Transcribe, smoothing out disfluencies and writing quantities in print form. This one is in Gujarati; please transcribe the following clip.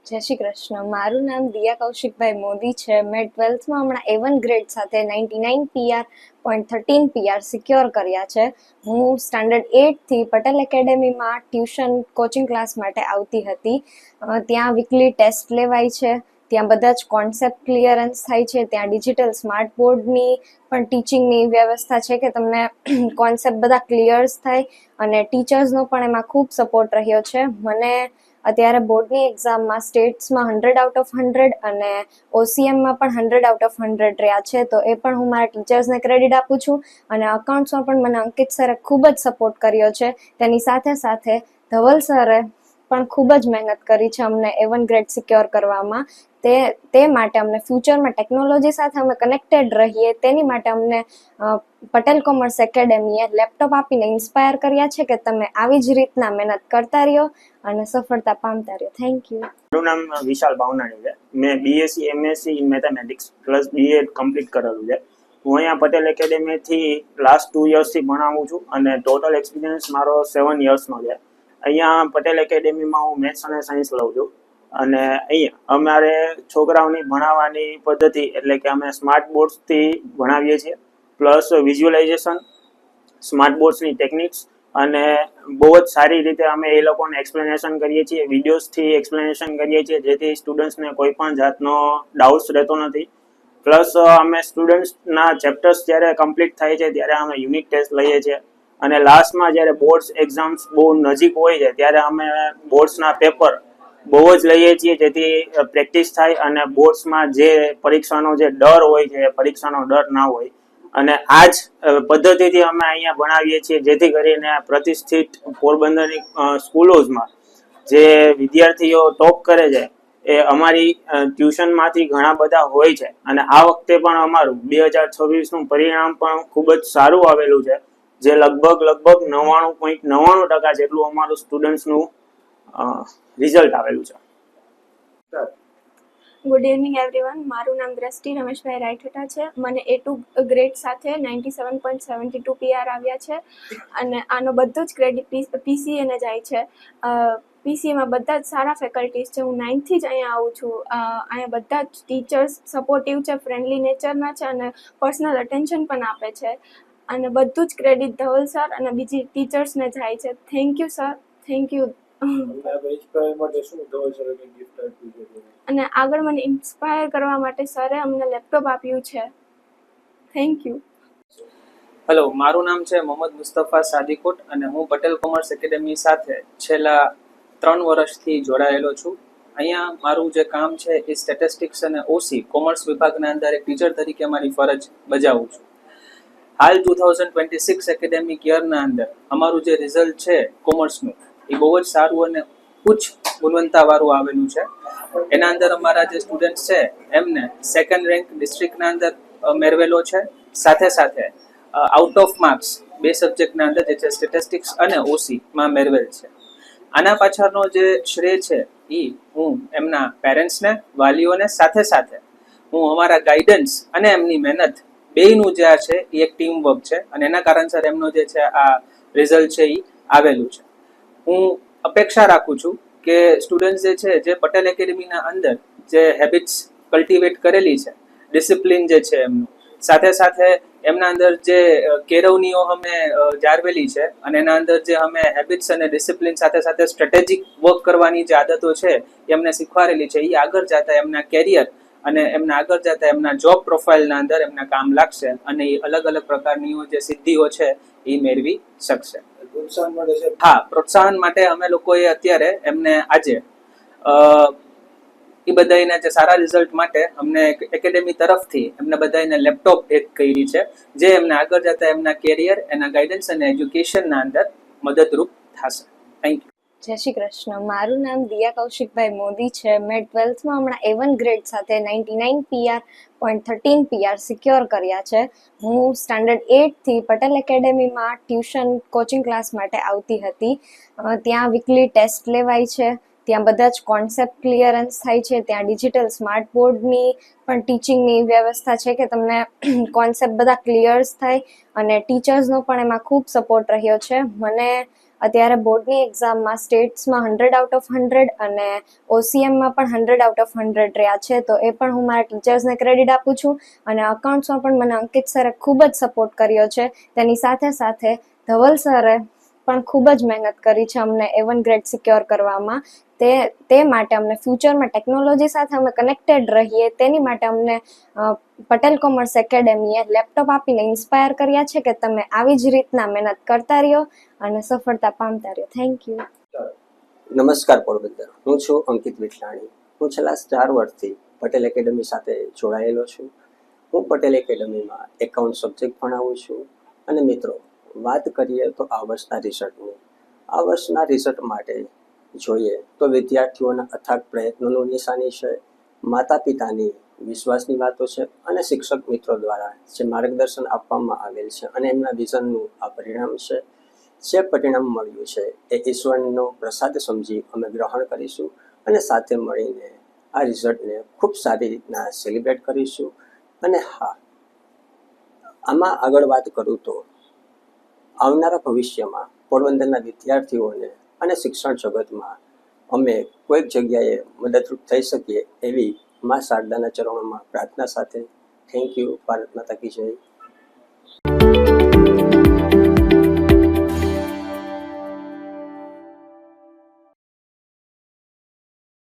જય શ્રી કૃષ્ણ. મારું નામ દિયા કૌશિકભાઈ મોદી છે. મેં 12થમાં હમણાં A1 ગ્રેડ સાથે 99 PR.13 PR સિક્યોર કર્યા છે. હું સ્ટાન્ડર્ડ 8થી પટેલ એકેડેમીમાં ટ્યુશન કોચિંગ ક્લાસ માટે આવતી હતી. ત્યાં વીકલી ટેસ્ટ લેવાય છે, ત્યાં બધા જ કોન્સેપ્ટ ક્લિયરન્સ થાય છે, ત્યાં ડિજિટલ સ્માર્ટ બોર્ડની પણ ટીચિંગની વ્યવસ્થા છે કે તમને કોન્સેપ્ટ બધા ક્લિયર્સ થાય, અને ટીચર્સનો પણ એમાં ખૂબ સપોર્ટ રહ્યો છે. મને અત્યારે બોર્ડની એક્ઝામમાં સ્ટેટ્સમાં 100 આઉટ ઓફ 100 અને OCMમાં પણ 100 આઉટ ઓફ 100 રહ્યા છે. તો એ પણ હું મારા ટીચર્સને ક્રેડિટ આપું છું. અને અકાઉન્ટ્સમાં પણ મને અંકિત સરે ખૂબ જ સપોર્ટ કર્યો છે. તેની સાથે સાથે ધવલ સરે પણ ખૂબ જ મહેનત કરી છે અમને A1 ગ્રેડ સિક્યોર કરવામાં. તે માટે અમને ફ્યુચરમાં ટેકનોલોજી સાથે અમે કનેક્ટેડ રહીએ તેની માટે અમને પટેલ કોમર્સ એકેડેમીએ લેપટોપ આપીને ઇન્સ્પાયર કર્યા છે કે તમે આવી જ રીતના મહેનત કરતા રહ્યો અને સફળતા પામતા રહ્યો. Thank you. મારું નામ વિશાલ ભાવનાણી છે. મેં BSc MSc in mathematics plus BA complete કરેલું છે. હું અહીંયા પટેલ એકેડેમીથી લાસ્ટ 2 યર્સથી ભણાવું છું અને ટોટલ એક્સપિરિયન્સ મારો 7 યર્સનો છે. અહીંયા પટેલ એકેડેમીમાં હું મેથ્સ અને સાયન્સ લઉં છું. અને અહીંયા અમારે છોકરાઓની ભણાવવાની પદ્ધતિ એટલે કે અમે સ્માર્ટ બોર્ડ્સથી ભણાવીએ છીએ, પ્લસ વિઝ્યુઅલાઇઝેશન, સ્માર્ટ બોર્ડ્સની ટેકનિક્સ, અને બહુ જ સારી રીતે અમે એ લોકોને એક્સપ્લેનેશન કરીએ છીએ, વિડીયોઝથી એક્સપ્લેનેશન કરીએ છીએ, જેથી સ્ટુડન્ટ્સને કોઈ પણ જાતનો ડાઉટ્સ રહેતો નથી. પ્લસ અમે સ્ટુડન્ટ્સના ચેપ્ટર્સ જ્યારે કમ્પ્લીટ થાય છે ત્યારે અમે યુનિટ ટેસ્ટ લઈએ છીએ, અને લાસ્ટમાં જ્યારે બોર્ડ્સ એક્ઝામ્સ બહુ નજીક હોય છે ત્યારે અમે બોર્ડ્સના પેપર બહુ જ લઈએ છીએ, જેથી પ્રેક્ટિસ થાય અને બોર્ડ્સમાં જે પરીક્ષાનો જે ડર હોય છે એ પરીક્ષાનો ડર ના હોય. અને આ જ પદ્ધતિથી અમે અહીંયા ભણાવીએ છીએ, જેથી કરીને પ્રતિષ્ઠિત પોરબંદરની સ્કૂલોમાં જે વિદ્યાર્થીઓ ટોપ કરે છે એ અમારી ટ્યુશનમાંથી ઘણા બધા હોય છે. અને આ વખતે પણ અમારું 2026નું પરિણામ પણ ખૂબ જ સારું આવેલું છે, જે લગભગ 99.99% જેટલું અમારું સ્ટુડન્ટ્સનું રિઝલ્ટ આવેલું છે. Good evening everyone. મારું નામ દ્રષ્ટિ રમેશભાઈ રાયઠટા છે. મને A2 ગ્રેડ સાથે 97.72 PR આવ્યા છે, અને આનો બધો જ ક્રેડિટ PCA ને જાય છે. PCAમાં બધા જ સારા ફેકલ્ટીઝ છે. હું 9થથી જ અહીંયા આવું છું. અહીંયા બધા જ ટીચર્સ સપોર્ટિવ છે, ફ્રેન્ડલી નેચરના છે, અને પર્સનલ અટેન્શન પણ આપે છે. અને બધું જ ક્રેડિટ ધવલ સર અને બીજી ટીચર્સને જાય છે. Thank you sir, thank you. અને આગળ મને ઇન્સ્પાયર કરવા માટે સરે અમને લેપટોપ આપ્યું છે. Thank you. હેલો, મારું નામ છે મોહમ્મદ મુસ્તફા સાદીકોટ અને હું પટેલ કોમર્સ એકેડેમી સાથે છેલ્લા 3 વર્ષથી જોડાયેલો છું. અહીંયા મારું જે કામ છે એ સ્ટેટિસ્ટિક્સ અને OC કોમર્સ વિભાગના અંદર એક ટીચર તરીકે મારી ફરજ બજાવું છું. હાલ 2026 એકેડેમિક યરના અંદર અમારું જે રિઝલ્ટ છે કોમર્સનું એ બહુ જ સારું અને ઉચ્ચ ગુણવત્તાવાળું આવેલું છે. એના અંદર અમારા જે સ્ટુડન્ટ છે એમને 2nd રેન્ક ડિસ્ટ્રિક્ટના અંદર મેળવેલો છે. સાથે સાથે આઉટ ઓફ માર્ક્સ 2 સબ્જેક્ટના અંદર જે છે સ્ટેટિસ્ટિક્સ અને OC માં મેળવેલ છે. આના પાછળનો જે શ્રેય છે એ હું એમના પેરેન્ટ્સને, વાલીઓને, સાથે સાથે હું અમારા ગાઈડન્સ અને એમની મહેનત બેયનું જે છે એ એક ટીમ વર્ક છે, અને એના કારણસર એમનો જે છે આ રિઝલ્ટ છે એ આવેલું છે. હું અપેક્ષા રાખું છું કે સ્ટુડન્ટ્સ જે છે જે પટેલ એકેડેમીના અંદર જે હેબિટ્સ કલ્ટિવેટ કરેલી છે, ડિસિપ્લિન જે છે એમનું, સાથે સાથે એમના અંદર જે કેળવણીઓ અમે જાળવેલી છે, અને એના અંદર જે અમે હેબિટ્સ અને ડિસિપ્લિન સાથે સાથે સ્ટ્રેટેજિક વર્ક કરવાની જે આદતો છે એ એમને શીખવાડેલી છે, એ આગળ જતા એમના કેરિયર અને એમના આગળ જતા એમના જોબ પ્રોફાઇલના અંદર એમના કામ લાગશે, અને એ અલગ અલગ પ્રકારની જે સિદ્ધિઓ છે એ મેળવી શકશે. હા, પ્રોત્સાહન માટે અમે લોકોએ અત્યારે એમને આજે એ બધાને જે સારા રિઝલ્ટ માટે અમને એકેડેમી તરફથી એમને બધાને લેપટોપ ભેટ કરી છે, જે એમને આગળ જતા એમના કેરિયર, એના ગાઈડન્સ અને એજ્યુકેશનના અંદર મદદરૂપ થશે. Thank you. જય શ્રી કૃષ્ણ. મારું નામ દિયા કૌશિકભાઈ મોદી છે. મેં 12થમાં હમણાં A1 ગ્રેડ સાથે 99 PR.13 PR સિક્યોર કર્યા છે. હું સ્ટાન્ડર્ડ 8થી પટેલ એકેડેમીમાં ટ્યુશન કોચિંગ ક્લાસ માટે આવતી હતી. ત્યાં વીકલી ટેસ્ટ લેવાય છે, ત્યાં બધા જ કોન્સેપ્ટ ક્લિયરન્સ થાય છે, ત્યાં ડિજિટલ સ્માર્ટ બોર્ડની પણ ટીચિંગની વ્યવસ્થા છે કે તમને કોન્સેપ્ટ બધા ક્લિયર્સ થાય, અને ટીચર્સનો પણ એમાં ખૂબ સપોર્ટ રહ્યો છે. મને અત્યારે બોર્ડની એક્ઝામમાં સ્ટેટ્સમાં 100/100 અને OCMમાં પણ 100/100 રહ્યા છે. તો એ પણ હું મારા ટીચર્સને ક્રેડિટ આપું છું. અને અકાઉન્ટ્સમાં પણ મને અંકિત સરે ખૂબ જ સપોર્ટ કર્યો છે. તેની સાથે સાથે ધવલ સરે પણ ખૂબ જ મહેનત કરી છે અમને A1 ગ્રેડ સિક્યોર કરવામાં. તે માટે અમને ફ્યુચરમાં ટેકનોલોજી સાથે અમે કનેક્ટેડ રહીએ તેની માટે અમને પટેલ કોમર્સ એકેડેમીએ લેપટોપ આપીને ઇન્સ્પાયર કર્યા છે કે તમે આવી જ રીતના મહેનત કરતા રહ્યો અને સફળતા પામતા રહ્યો. Thank you. નમસ્કાર પોરબંદર, હું છું અંકિત વિઠલાણી. હું છેલ્લા 4 વર્ષથી પટેલ એકેડમી સાથે જોડાયેલો છું. હું પટેલ એકેડમીમાં એકાઉન્ટ સબ્જેક્ટ ભણાવું છું. અને મિત્રો, વાત કરીએ તો આ વર્ષના રિઝલ્ટની. આ વર્ષના રિઝલ્ટ માટે જોઈએ તો વિદ્યાર્થીઓના અથાગ પ્રયત્નોની નિશાની છે, માતા પિતાની વિશ્વાસની વાતો છે અને શિક્ષક મિત્રો દ્વારા જે માર્ગદર્શન આપવામાં આવેલ છે અને એમના વિઝનનું આ પરિણામ છે. જે પરિણામ મળ્યું છે એ ઈશ્વરનો પ્રસાદ સમજી અમે ગ્રહણ કરીશું અને સાથે મળીને આ રિઝલ્ટને ખૂબ સારી રીતના સેલિબ્રેટ કરીશું. અને હા, આમાં આગળ વાત કરું તો આવનારા ભવિષ્યમાં પોરબંદરના વિદ્યાર્થીઓને અને શિક્ષણ જગતમાં અમે કોઈક જગ્યાએ મદદરૂપ થઈ શકીએ એવી મા શારદાના ચરણોમાં પ્રાર્થના સાથે થેન્ક યુ. ભારત માતા કી જય.